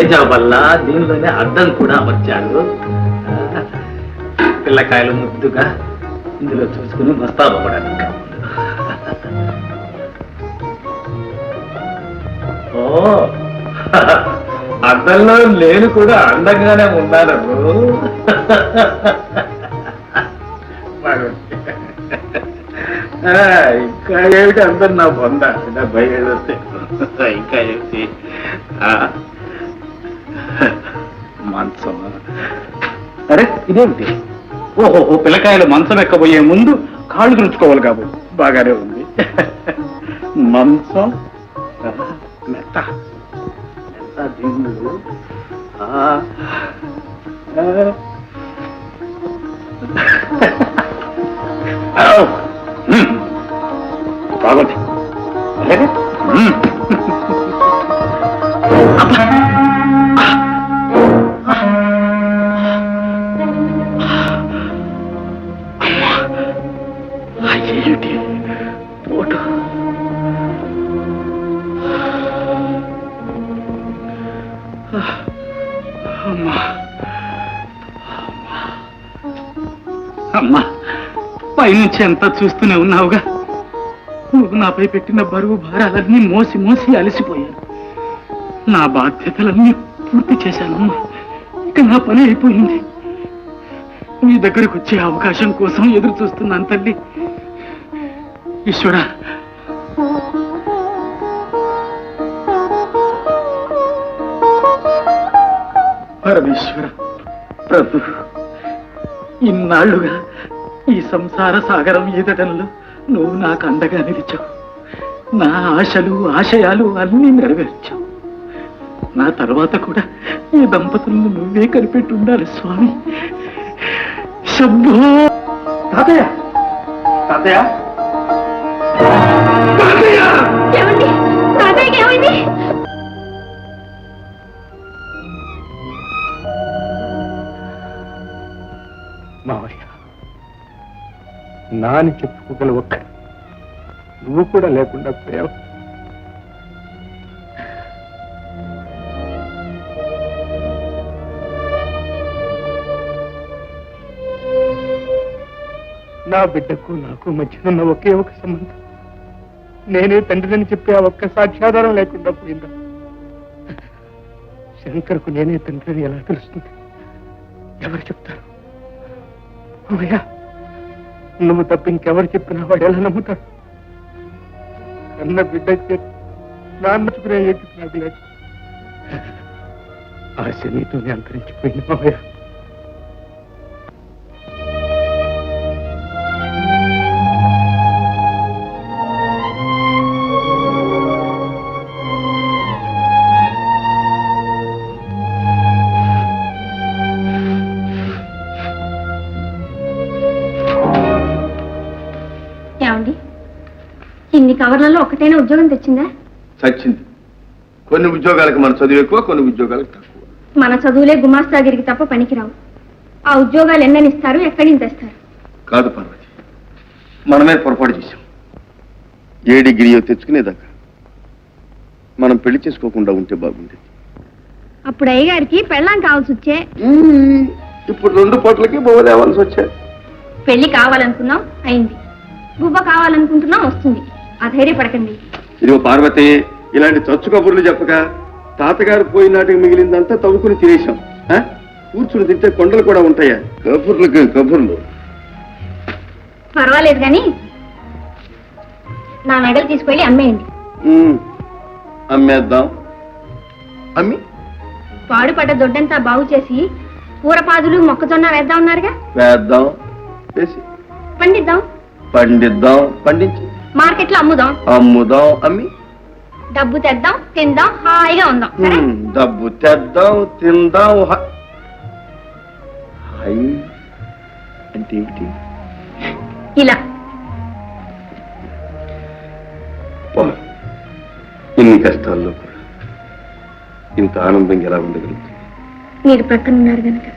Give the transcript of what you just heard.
మేజా వల్ల దీనిలోనే అద్దం కూడా అమర్చాడు. పిల్లకాయలు ముద్దుగా ఇందులో చూసుకుని మస్తాపడానికి. ఓ అద్దంలో నేను కూడా అందంగానే ఉన్నాను. ఇంకా ఏమిటి అందరు నా బొంద భయం వస్తే ఇంకా ఏమిటి మంచం. అరే ఇదేమిటి? ఓహో పిల్లకాయలు మంచం ఎక్కబోయే ముందు కాళ్ళు తుడుచుకోవాలి కాబట్టి బాగానే ఉంది. మంచం మెత్త మెత్త దిండు. బాగుంది. ఏమిటి పోటు? అమ్మా పైనుంచి అంతా చూస్తూనే ఉన్నావుగా. నువ్వు నాపై పెట్టిన బరువు భారాలన్నీ మోసి మోసి అలసిపోయాను. నా బాధ్యతలన్నీ పూర్తి చేశానమ్మా. ఇక నా పని అయిపోయింది. నీ దగ్గరకు వచ్చే అవకాశం కోసం ఎదురు చూస్తున్నాను తల్లి. ఈశ్వరా, పరమేశ్వర, ప్రభు, ఇన్నాళ్లుగా ఈ సంసార సాగరం ఈదటంలో నువ్వు నాకు అండగా నిలిచావు. నా ఆశలు ఆశయాలు అన్నీ నెరవేర్చావు. నా తర్వాత కూడా ఈ దంపతులను నువ్వే కనిపెట్టి ఉండాలి స్వామి. శంభో. తాతయ్య, తాతయ్య, మావయ్య, నాని చెప్పుకోగల ఒక్క నువ్వు కూడా లేకుండా పోయావు. నా బిడ్డకు నాకు మధ్యనున్న ఒకే ఒక సంబంధం నేనే తండ్రిని చెప్పే ఆ ఒక్క సాక్ష్యాధారం లేకుండా పోయిందా? శంకర్కు నేనే తండ్రిని ఎలా తెలుస్తుంది? ఎవరు చెప్తారు? అమ్మయ్యా, నువ్వు తప్ప ఇంకెవరు చెప్పినా వాడు ఎలా నమ్ముతాడు? కన్న బిడ్డ నాన్నచుకునే నాకు లేదు. ఆశ నీతోనే అంతరించిపోయింది మావయ్య. ఇన్ని కవర్లలో ఒకటైనా ఉద్యోగం తెచ్చిందా? చచ్చింది. కొన్ని ఉద్యోగాలకు మన చదువు ఎక్కువ, కొన్ని ఉద్యోగాలకు తక్కువ. మన చదువులే గుమాస్తాగిరికి తప్ప పనికిరావు. ఆ ఉద్యోగాలు ఎన్ననిస్తారు, ఎక్కడి నుంచి తెస్తారు? కాదు పార్వతి, మనమే పొరపాటు చేశాం. ఏ డిగ్రీయో తెచ్చుకునేదాకా మనం పెళ్లి చేసుకోకుండా ఉంటే బాగుండేది. అప్పుడు అయ్యగారికి పెళ్ళాం కావాల్సి వచ్చే. ఇప్పుడు 2 పూటలకి బొవ్వ తేవాల్సి వచ్చాయి. పెళ్లి కావాలనుకున్నాం, అయింది. గువ్వ కావాలనుకుంటున్నాం, వస్తుంది. అధైర్యపడకండి. ఇదిగో పార్వతి, ఇలాంటి చచ్చు కబుర్లు చెప్పక తాతగారు పోయిన నాటికి మిగిలిందంతా తవ్వుకుని తినేశాం. కూర్చుని తింటే కొండలు కూడా ఉంటాయా? కబుర్లకు కబుర్లు. పర్వాలేదు కానీ నా మెడలు తీసుకెళ్ళి అమ్మేయండి. అమ్మేద్దాం. అమ్మి పాడుపడ్డ దొడ్డంతా బాగు చేసి కూరపాదులు మొక్కజొన్న వేద్దాం ఉన్నారుగా. వేద్దాం, వేసి పండిద్దాం. పండిద్దాం, పండించి మార్కెట్లో అమ్ముదాం. అమ్ముదాం, అమ్మి డబ్బు తెద్దాం, తిందాం, హాయిగా ఉందాం. డబ్బు తెద్దాం, తిందాం. హాయ్ అంటే ఏమిటి? ఇలా ఇన్ని కష్టాల్లో కూడా ఇంత ఆనందంగా ఎలా ఉండగలుగుతుంది? మీరు ప్రక్కన ఉన్నారు కనుక.